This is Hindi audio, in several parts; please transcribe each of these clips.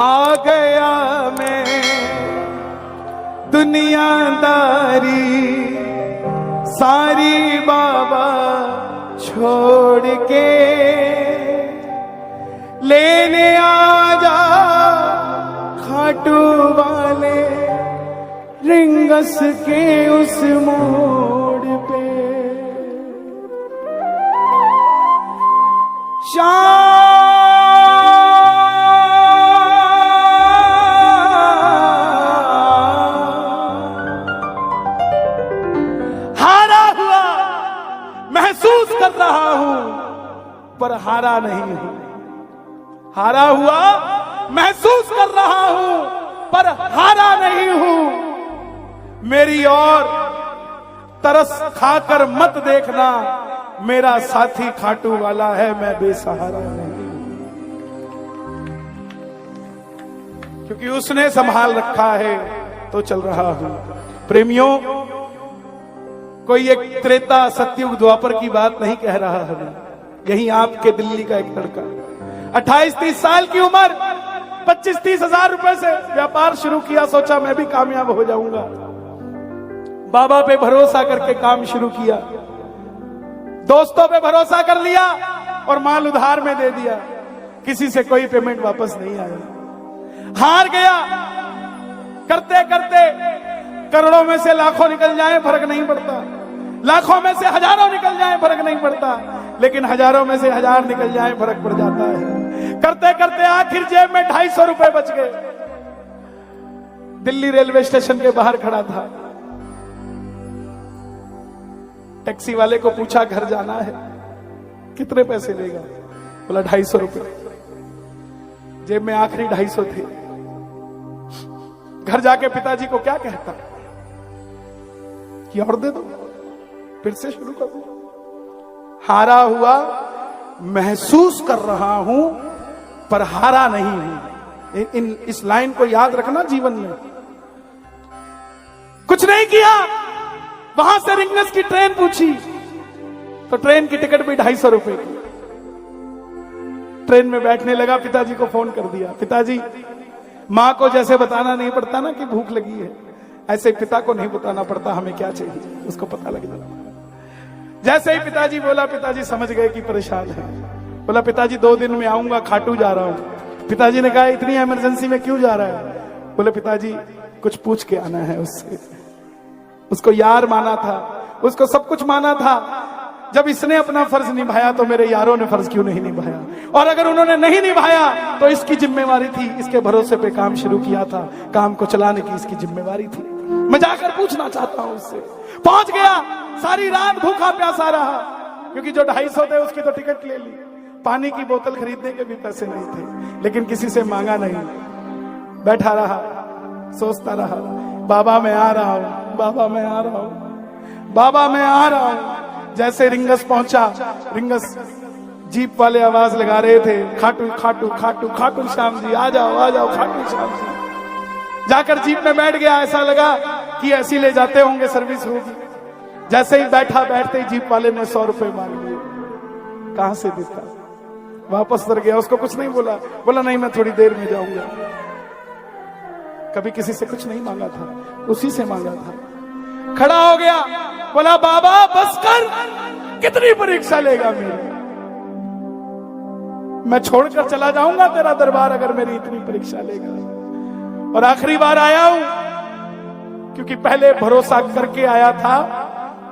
आ गया मैं दुनियादारी सारी बाबा छोड़ के, लेने आजा खाटू वाले रिंगस के उस मोड़ पे। हारा हुआ महसूस कर रहा हूं पर हारा नहीं हूं। हारा हुआ महसूस कर रहा हूं पर हारा नहीं हूं। मेरी और तरस खाकर मत देखना, मेरा साथी खाटू वाला है, मैं बेसहारा नहीं हूं। क्योंकि उसने संभाल रखा है तो चल रहा हूं। प्रेमियों, कोई एक त्रेता सतयुग द्वापर की बात नहीं कह रहा है। यही आपके दिल्ली का एक लड़का 28-30 साल की उम्र 25-30 हजार रुपए से व्यापार शुरू किया। सोचा मैं भी कामयाब हो जाऊंगा। बाबा पे भरोसा करके काम शुरू किया, दोस्तों पे भरोसा कर लिया और माल उधार में दे दिया। किसी से कोई पेमेंट वापस नहीं आया। हार गया। करते करते करोड़ों में से लाखों निकल जाए फर्क नहीं पड़ता, लाखों में से हजारों निकल जाए फर्क नहीं पड़ता, लेकिन हजारों में से हजार निकल जाए फर्क पड़ जाता है। करते करते आखिर जेब में 250 रुपए बच गए। दिल्ली रेलवे स्टेशन के बाहर खड़ा था। टैक्सी वाले को पूछा घर जाना है, कितने पैसे लेगा? बोला 250 रुपए। जेब में आखिरी 250 थे। घर जाके पिताजी को क्या कहता कि और दे दो, फिर से शुरू कर दो। हारा हुआ महसूस कर रहा हूं पर हारा नहीं हूं। इस लाइन को याद रखना जीवन में। कुछ नहीं किया, वहां से रिंगस की ट्रेन पूछी तो ट्रेन की टिकट भी 250 रुपए की। ट्रेन में बैठने लगा, पिताजी को फोन कर दिया। पिताजी, मां को जैसे बताना नहीं पड़ता ना कि भूख लगी है, ऐसे पिता को नहीं बताना पड़ता हमें क्या चाहिए, उसको पता लग जाता। जैसे ही पिताजी बोला, पिताजी समझ गए कि परेशान है। बोला पिताजी 2 दिन में आऊंगा, खाटू जा रहा हूं। पिताजी ने कहा इतनी इमरजेंसी में क्यों जा रहा है? बोले पिताजी कुछ पूछ के आना है उससे। उसको यार माना था, उसको सब कुछ माना था। जब इसने अपना फर्ज निभाया तो मेरे यारों ने फर्ज क्यों नहीं निभाया? और अगर उन्होंने नहीं निभाया तो इसकी जिम्मेवारी थी। इसके भरोसे पे काम शुरू किया था, काम को चलाने की इसकी जिम्मेवारी थी। मैं जाकर पूछना चाहता हूं उससे। पहुंच गया, सारी रात भूखा प्यासा रहा, क्योंकि जो 250 थे उसकी तो टिकट ले ली। पानी की बोतल खरीदने के भी पैसे नहीं थे, लेकिन किसी से मांगा नहीं। बैठा रहा, सोचता रहा, बाबा मैं आ रहा हूं, बाबा मैं आ रहा हूं, बाबा मैं आ रहा हूं। जैसे रिंगस पहुंचा, रिंगस जीप वाले आवाज लगा रहे थे, खाटू खाटू खाटू खाटू श्याम जी आ जाओ खाटू श्याम जी। जाकर जीप में बैठ गया। ऐसा लगा कि ऐसी ले जाते होंगे, सर्विस होगी। जैसे ही बैठा, बैठते ही जीप वाले ने 100 रुपए मांग लिए। कहां से देता? वापस उतर गया। उसको कुछ नहीं बोला। बोला नहीं, मैं थोड़ी देर में जाऊंगा। कभी किसी से कुछ नहीं मांगा था, उसी से मांगा था। खड़ा हो गया, बोला बाबा बस कर, कितनी परीक्षा लेगा मेरी? मैं छोड़कर चला जाऊंगा तेरा दरबार अगर मेरी इतनी परीक्षा लेगा। और आखिरी बार आया हूं, क्योंकि पहले भरोसा करके आया था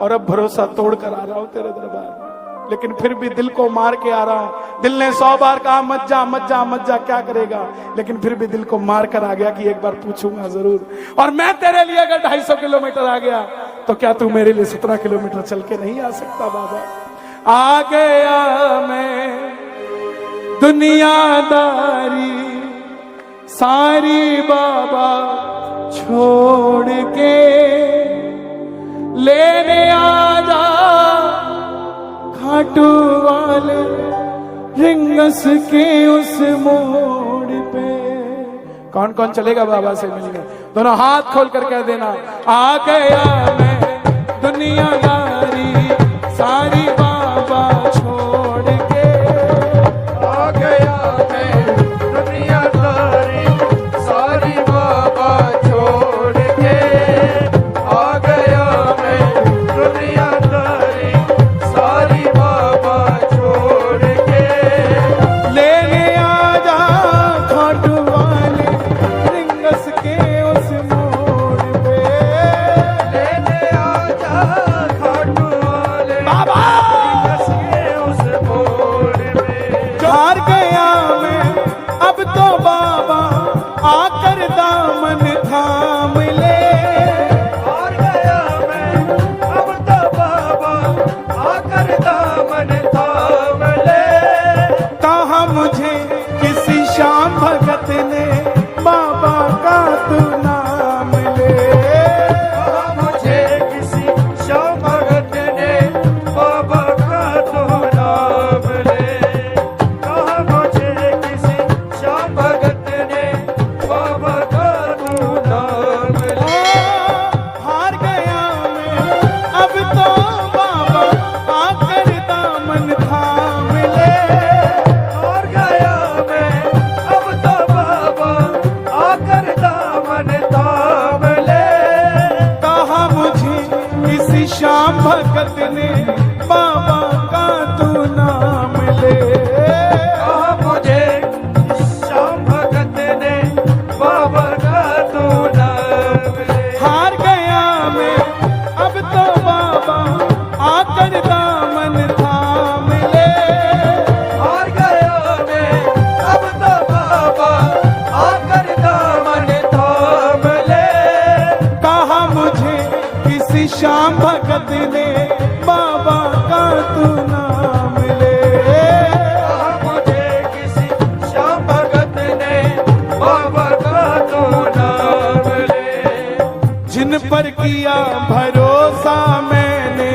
और अब भरोसा तोड़कर आ रहा हूं तेरे दरबार। लेकिन फिर भी दिल को मार के आ रहा हूं। दिल ने 100 बार कहा मत जा मत जा मत जा, क्या करेगा? लेकिन फिर भी दिल को मार कर आ गया कि एक बार पूछूंगा जरूर। और मैं तेरे लिए अगर 250 किलोमीटर आ गया तो क्या तू मेरे लिए 17 किलोमीटर चल के नहीं आ सकता? बाबा आ गया मैं दुनियादारी सारी बाबा छोड़ के, लेने आजा खाटू वाले रिंगस के उस मोड़ पे। कौन कौन चलेगा बाबा से मिलने? दोनों हाथ खोल कर कह देना, आ गया मैं दुनियादारी सारी बाबा छोड़ के, आ गया मैं दुनियादारी किया भरोसा मैंने,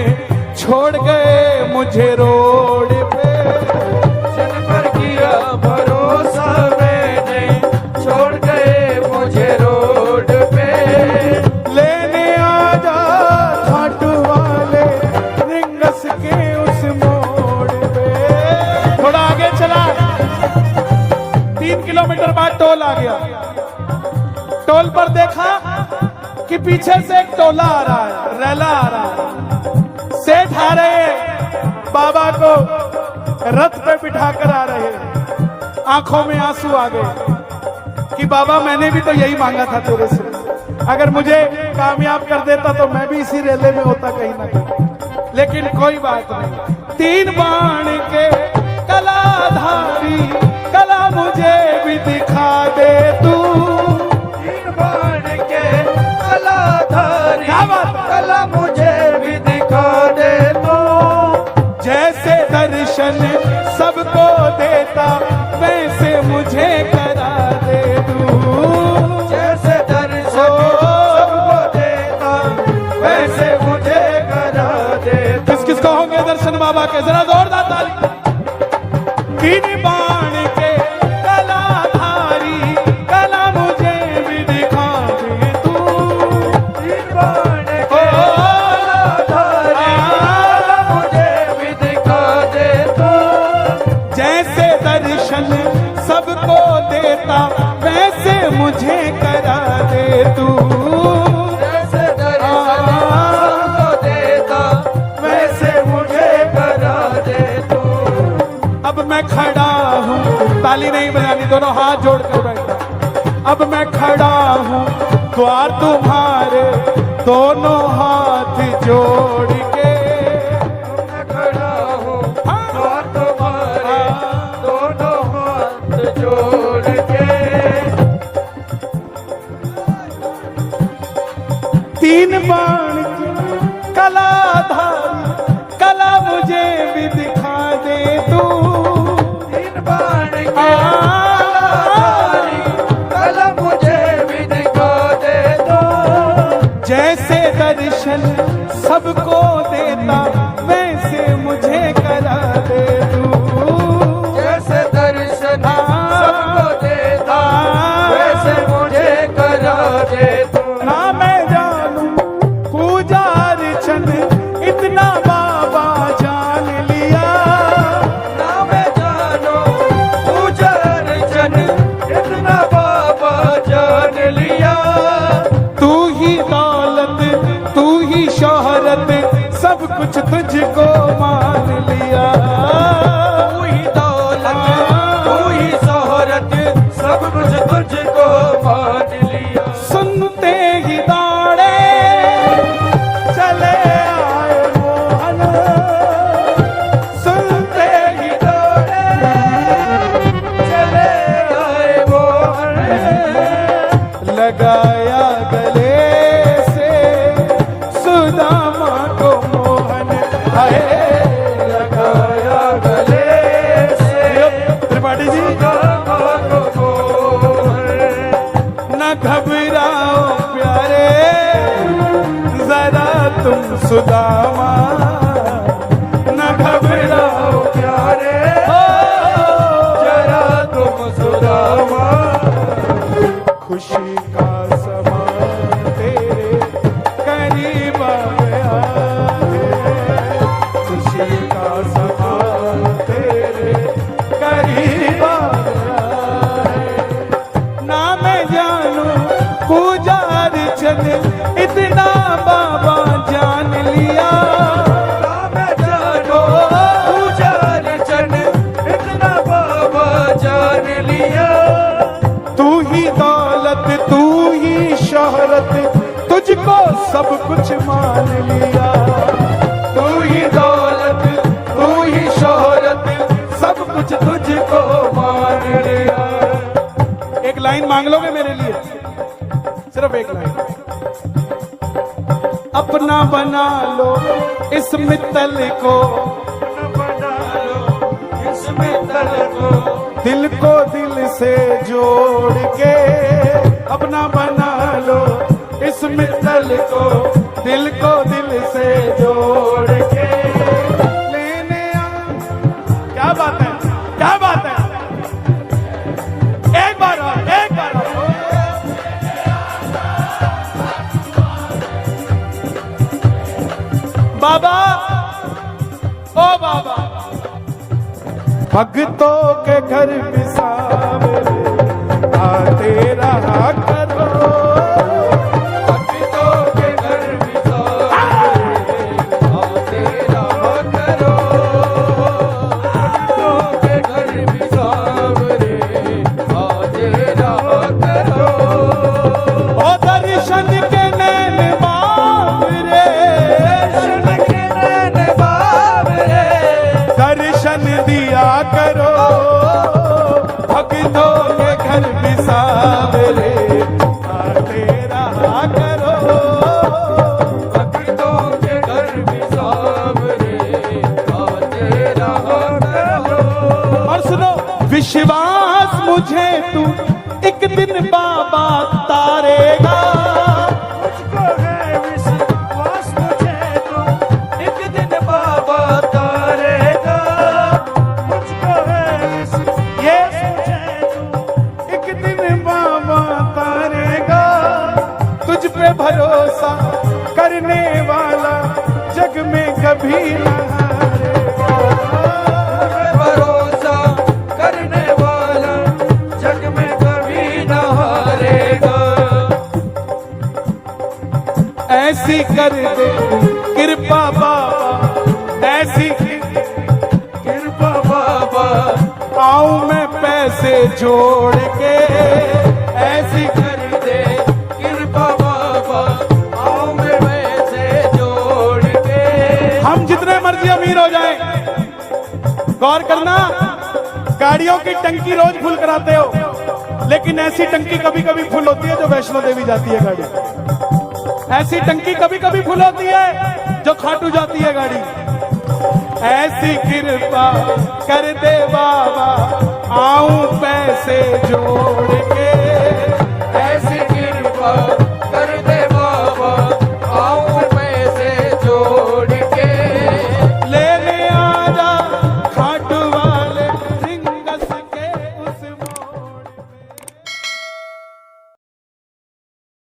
छोड़ गए मुझे रोड पे। जिन पर किया भरोसा मैंने, छोड़ गए मुझे रोड पे। लेने आजा खाटू वाले रिंगस के उस मोड़ पे। थोड़ा आगे चला, 3 किलोमीटर बाद टोल आ गया। टोल पर देखा कि पीछे से एक टोला आ रहा है, रैला आ रहा है। सेठ आ रहे हैं, बाबा को रथ पे बिठाकर आ रहे हैं। आंखों में आंसू आ गए कि बाबा मैंने भी तो यही मांगा था तेरे से, अगर मुझे कामयाब कर देता तो मैं भी इसी रेले में होता कहीं ना कहीं। लेकिन कोई बात नहीं, 3 बाण के कलाधारी कला मुझे भी दिखा दे तू। 3 बाण के कलाधारी कला मुझे भी दिखा दे तू। जैसे दर्शन सबको देता वैसे मुझे करा दे तू। जैसे दर्शन सबको देता वैसे मुझे करा दे तू। किस किस को होंगे दर्शन बाबा के, जरा जोरदार ताली। 3 बाण के कलाधारी कला मुझे भी दिखा दे तू। 3 बाण के कलाधारी कला मुझे भी दिखा दे तू। जैसे दर्शन सबको देता वैसे मुझे करा दे तू। जैसे दर्शन सबको देता वैसे मुझे करा दे तू। अब मैं खड़ा हूँ, ताली नहीं बजानी, दोनों हाथ जोड़कर बैठा। अब मैं खड़ा हूँ द्वार तुम्हारे, दोनों हाथ जोड़ के। मैं खड़ा हूँ द्वार तुम्हारे, दोनों हाथ जोड़ के। 3 बाण की कलाधारी कला मुझे भी दिखा दे तू। 3 बाण के कलाधारी कला मुझे भी दिखा दे तू। जैसे दर्शन सबको देता वैसे मुझे करा दे तू। जैसे दर्शन सबको देता वैसे मुझे करा दे तू। ना मैं जानू पूजा अर्चन इतना बाबा जान लिया। ना मैं जानो पूजा अर्चन इतना बाबा जान लिया। तू ही दौलत तू ही शोहरत सब कुछ तुझको मान लिया। तू ही दौलत तू ही शोहरत सब कुछ तुझको मान लिया। सुनते ही दौड़े चले आए मोहन, सुनते ही दौड़े चले आए मोहन। लगाया गले से सुदामा को मोहन। हाय लगाया गले से त्रिपाठी जी, सुदामा को मोहन। न घबराओ प्यारे जरा तुम सुदामा, न घबराओ प्यारे जरा तुम सुदामा। खुशी का समा तेरे करीब आया है। खुशी का समा तेरे करीब आया है। ना मैं जानू पूजा अर्चन इतना बाबा जान लिया। ना मैं जानो पूजा अर्चन इतना बाबा जान लिया। तू ही दौलत तू ही शोहरत तुझको सब कुछ मान लिया। तू ही दौलत तू ही शोहरत सब कुछ तुझको मान लिया। एक लाइन मांग लोगे मेरे लिए, सिर्फ एक लाइन। अपना बना लो इस मित्तल को, बना लो इस मित्तल को। दिल को दिल से जोड़ के। अपना बना लो इस मित्तल को, भक्तों के घर बिसावरे आते रहा करो। भक्तों के घर बिसावरे आते रहा करो। भक्तों के घर बिसावरे आते रहा करो। ओ दर्शन के नैन बावरे, दर्शन के नैन बावरे, दर्शन दिया करो। भक्तों के घर बिसावरे आते रहा करो। भक्तों के घर बिसावरे आते रहा करो। और सुनो, विश्वास मुझे तू एक दिन बाबा तारेगा। मुझको है विश्वास तुझे तू एक दिन बाबा तारेगा। मुझको है ये तुझे तू एक दिन बाबा तारेगा। तुझ पे भरोसा करने वाला जग में कभी न हारेगा। भरोसा करने वाला जग में कभी न हारेगा। ऐसी कर दे कृपा बाबा, ऐसी कृपा बाबा आऊं मैं पैसे जोड़ के। ऐसी कर दे कृपा बाबा आओ मैं वैसे जोड़ के। हम जितने मर्जी अमीर हो जाएं, गौर करना, गाड़ियों की टंकी रोज फुल कराते हो, लेकिन ऐसी टंकी कभी कभी फुल होती है जो वैष्णो देवी जाती है गाड़ी। ऐसी टंकी कभी कभी फुल होती है जो खाटू जाती है गाड़ी। ऐसी कृपा कर दे बाबा आऊं पैसे जोड़ के। ऐसी कृपा